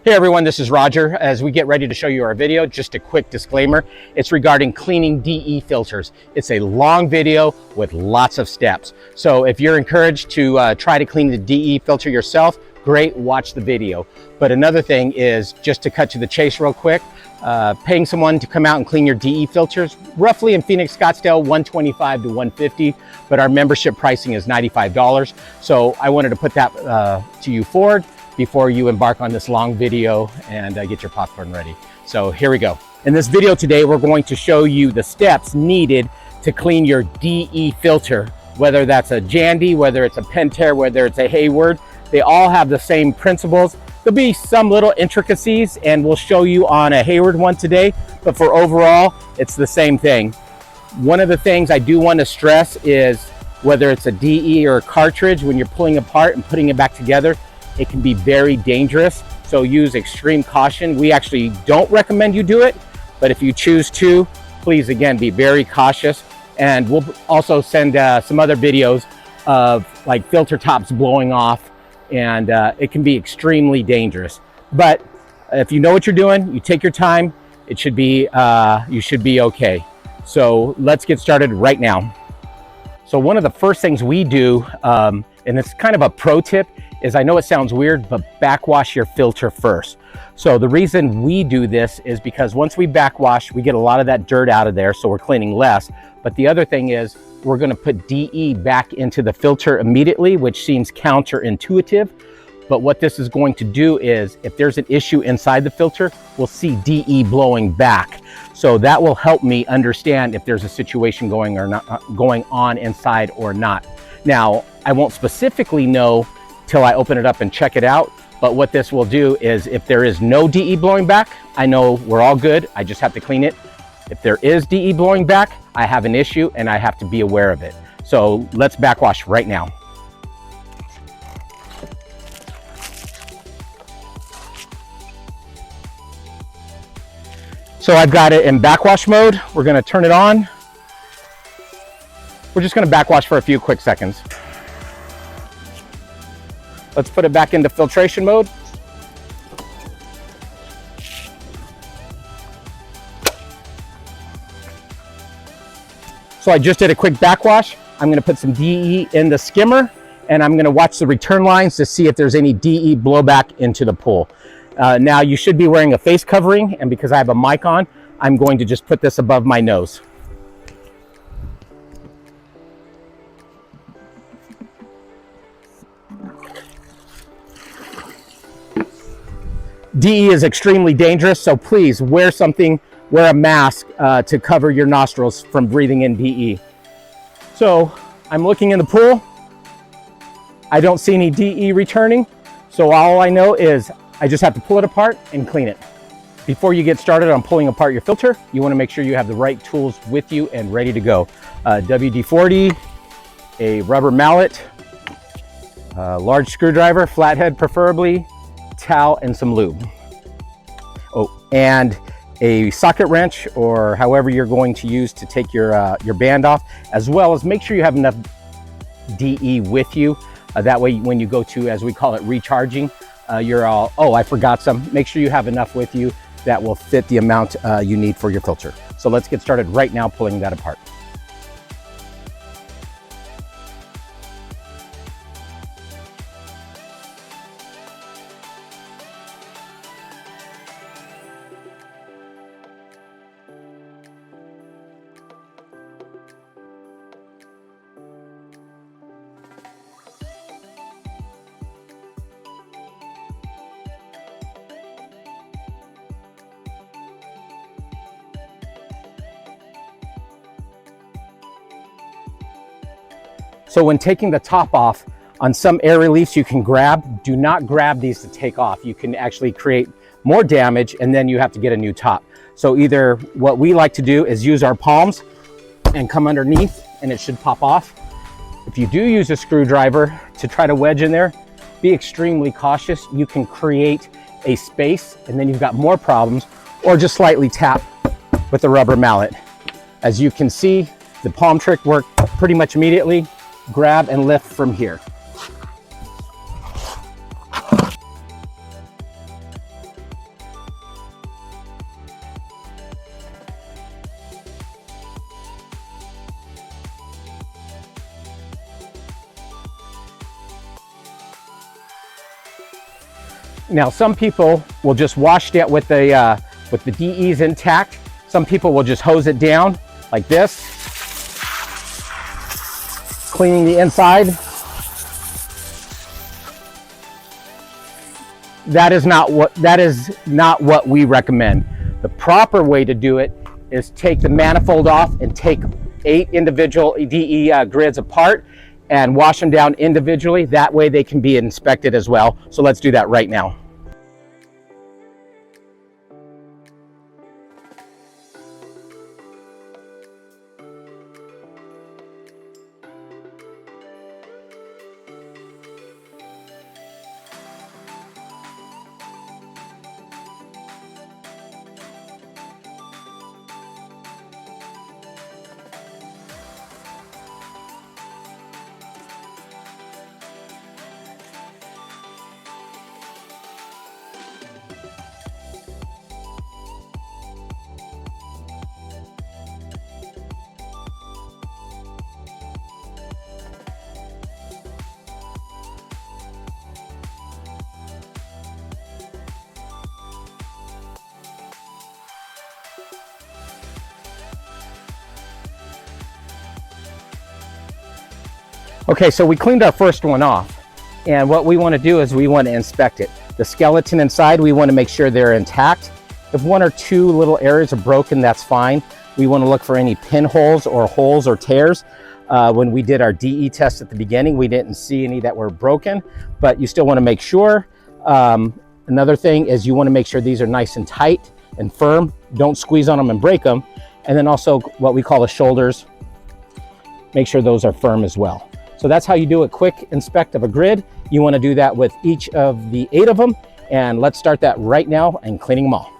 Hey everyone, this is Roger. As we get ready to show you our video, just a quick disclaimer. It's regarding cleaning DE filters. It's a long video with lots of steps. So if you're encouraged to try to clean the DE filter yourself, great, watch the video. But another thing is, just to cut to the chase real quick, paying someone to come out and clean your DE filters, roughly in Phoenix, Scottsdale, $125 to $150, but our membership pricing is $95. So I wanted to put that to you forward before you embark on this long video and get your popcorn ready. So here we go. In this video today, we're going to show you the steps needed to clean your DE filter, whether that's a Jandy, whether it's a Pentair, whether it's a Hayward. They all have the same principles. There'll be some little intricacies, and we'll show you on a Hayward one today, but for overall, it's the same thing. One of the things I do want to stress is whether it's a DE or a cartridge, when you're pulling apart and putting it back together, it can be very dangerous, so use extreme caution. We actually don't recommend you do it, but if you choose to, please, again, be very cautious. And we'll also send some other videos of like filter tops blowing off, and it can be extremely dangerous. But if you know what you're doing, you take your time, it should be, you should be okay. So let's get started right now. So one of the first things we do, and it's kind of a pro tip, is, I know it sounds weird, but backwash your filter first. So the reason we do this is because once we backwash, we get a lot of that dirt out of there, so we're cleaning less. But the other thing is, we're gonna put DE back into the filter immediately, which seems counterintuitive. But what this is going to do is, if there's an issue inside the filter, we'll see DE blowing back. So that will help me understand if there's a situation going on inside or not. Now, I won't specifically know till I open it up and check it out. But what this will do is, if there is no DE blowing back, I know we're all good. I just have to clean it. If there is DE blowing back, I have an issue and I have to be aware of it. So let's backwash right now. So I've got it in backwash mode. We're gonna turn it on. We're just gonna backwash for a few quick seconds. Let's put it back into filtration mode. So I just did a quick backwash. I'm gonna put some DE in the skimmer, and I'm gonna watch the return lines to see if there's any DE blowback into the pool. Now you should be wearing a face covering, and because I have a mic on, I'm going to just put this above my nose. DE is extremely dangerous, so please wear a mask to cover your nostrils from breathing in DE. So I'm looking in the pool. I don't see any DE returning, so all I know is I just have to pull it apart and clean it. Before you get started on pulling apart your filter, you want to make sure you have the right tools with you and ready to go. WD-40, a rubber mallet, a large screwdriver, flathead preferably, towel, and some lube. Oh, and a socket wrench, or however you're going to use to take your band off, as well as make sure you have enough DE with you. That way, when you go to, as we call it, recharging, you're all, oh, I forgot some. Make sure you have enough with you that will fit the amount you need for your filter. So let's get started right now pulling that apart. So when taking the top off, on some air reliefs you can grab, do not grab these to take off. You can actually create more damage, and then you have to get a new top. So either what we like to do is use our palms and come underneath, and it should pop off. If you do use a screwdriver to try to wedge in there, be extremely cautious. You can create a space and then you've got more problems, or just slightly tap with a rubber mallet. As you can see, the palm trick worked pretty much immediately. Grab and lift from here. Now, some people will just wash it with the DEs intact. Some people will just hose it down like this, cleaning the inside. That is not what we recommend. The proper way to do it is take the manifold off and take 8 individual DE grids apart and wash them down individually. That way they can be inspected as well. So let's do that right now. Okay, so we cleaned our first one off, and what we want to do is we want to inspect it. The skeleton inside, we want to make sure they're intact. If 1 or 2 little areas are broken, that's fine. We want to look for any pinholes or holes or tears. When we did our DE test at the beginning, we didn't see any that were broken, but you still want to make sure. Another thing is you want to make sure these are nice and tight and firm. Don't squeeze on them and break them. And then also what we call the shoulders, make sure those are firm as well. So that's how you do a quick inspect of a grid. You want to do that with each of the 8 of them. And let's start that right now and cleaning them all.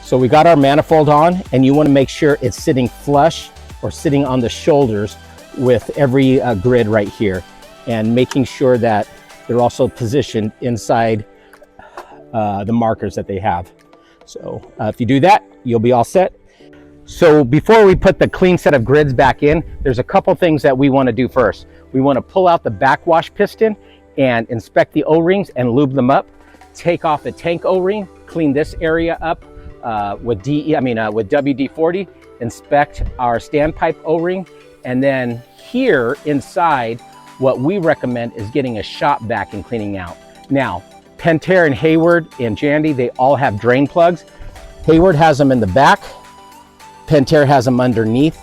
So we got our manifold on, and you want to make sure it's sitting flush or sitting on the shoulders with every grid right here, and making sure that they're also positioned inside the markers that they have. So if you do that, you'll be all set. So before we put the clean set of grids back in, there's a couple things that we want to do first. We want to pull out the backwash piston and inspect the O-rings and lube them up. Take off the tank O-ring, clean this area up with WD-40, inspect our standpipe O-ring, and then here inside, what we recommend is getting a shop vac and cleaning out. Now, Pentair and Hayward and Jandy, they all have drain plugs. Hayward has them in the back, Pentair has them underneath.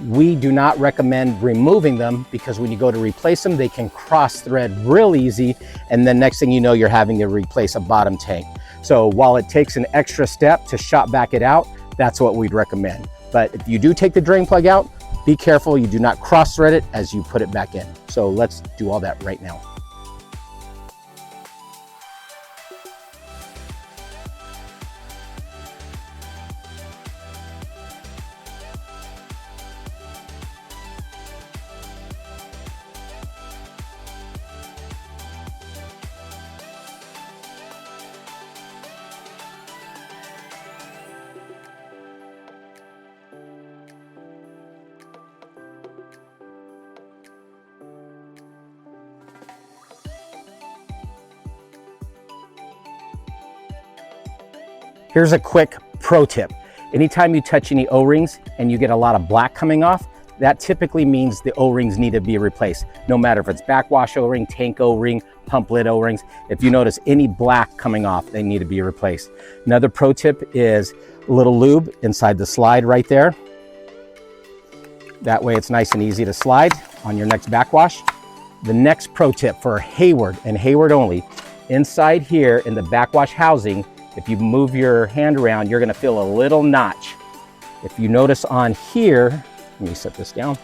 We do not recommend removing them because when you go to replace them, they can cross thread real easy, and then next thing you know, you're having to replace a bottom tank. So while it takes an extra step to shop back it out, that's what we'd recommend. But if you do take the drain plug out, be careful you do not cross thread it as you put it back in. So let's do all that right now. Here's a quick pro tip. Anytime you touch any O-rings and you get a lot of black coming off, that typically means the O-rings need to be replaced. No matter if it's backwash O-ring, tank O-ring, pump lid O-rings, if you notice any black coming off, they need to be replaced. Another pro tip is a little lube inside the slide right there. That way it's nice and easy to slide on your next backwash. The next pro tip for Hayward and Hayward only, inside here in the backwash housing, if you move your hand around, you're gonna feel a little notch. If you notice on here, let me set this down,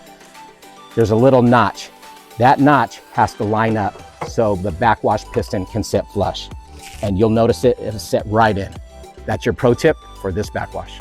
there's a little notch. That notch has to line up so the backwash piston can sit flush. And you'll notice it'll set right in. That's your pro tip for this backwash.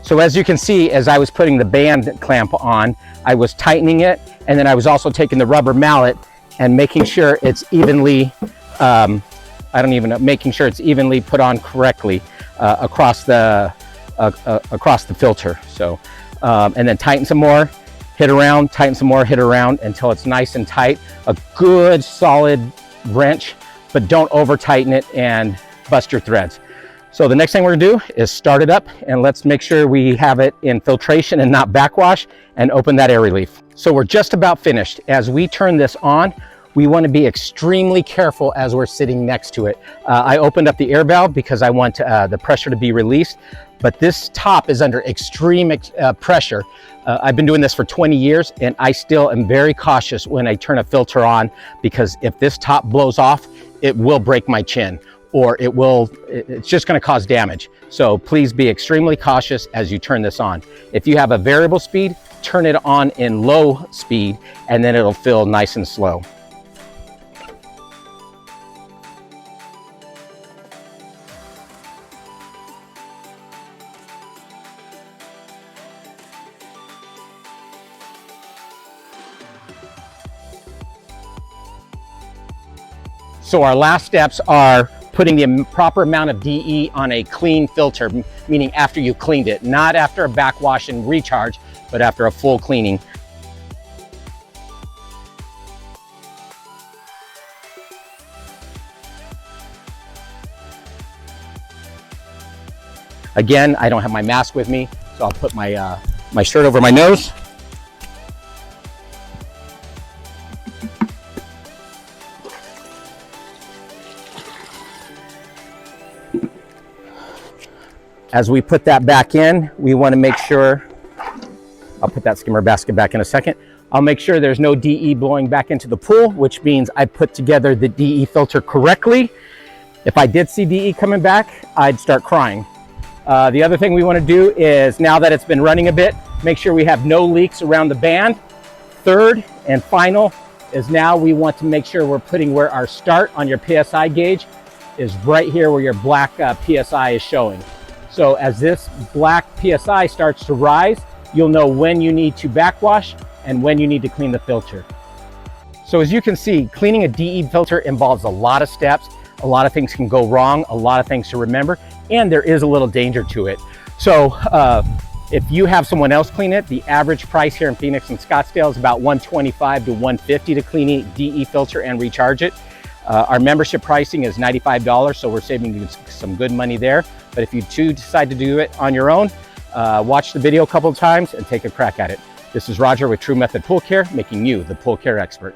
So as you can see, as I was putting the band clamp on, I was tightening it, and then I was also taking the rubber mallet and making sure it's evenly, making sure it's evenly put on correctly across the filter. So, and then tighten some more, hit around, tighten some more, hit around until it's nice and tight. A good solid wrench, but don't over tighten it and bust your threads. So the next thing we're gonna do is start it up, and let's make sure we have it in filtration and not backwash, and open that air relief. So we're just about finished. As we turn this on, we want to be extremely careful as we're sitting next to it. I opened up the air valve because I want the pressure to be released, but this top is under extreme pressure. I've been doing this for 20 years, and I still am very cautious when I turn a filter on, because if this top blows off, it will break my chin, or it's just going to cause damage. So please be extremely cautious as you turn this on. If you have a variable speed, turn it on in low speed, and then it'll fill nice and slow. So our last steps are putting the proper amount of DE on a clean filter, meaning after you cleaned it, not after a backwash and recharge, but after a full cleaning. Again, I don't have my mask with me, so I'll put my, my shirt over my nose. As we put that back in, we want to make sure, I'll put that skimmer basket back in a second. I'll make sure there's no DE blowing back into the pool, which means I put together the DE filter correctly. If I did see DE coming back, I'd start crying. The other thing we want to do is, now that it's been running a bit, make sure we have no leaks around the band. Third and final is, now we want to make sure we're putting where our start on your PSI gauge is right here where your black PSI is showing. So as this black PSI starts to rise, you'll know when you need to backwash and when you need to clean the filter. So as you can see, cleaning a DE filter involves a lot of steps. A lot of things can go wrong, a lot of things to remember, and there is a little danger to it. So if you have someone else clean it, the average price here in Phoenix and Scottsdale is about $125 to $150 to clean a DE filter and recharge it. Our membership pricing is $95, so we're saving you some good money there. But if you too decide to do it on your own, watch the video a couple of times and take a crack at it. This is Roger with True Method Pool Care, making you the pool care expert.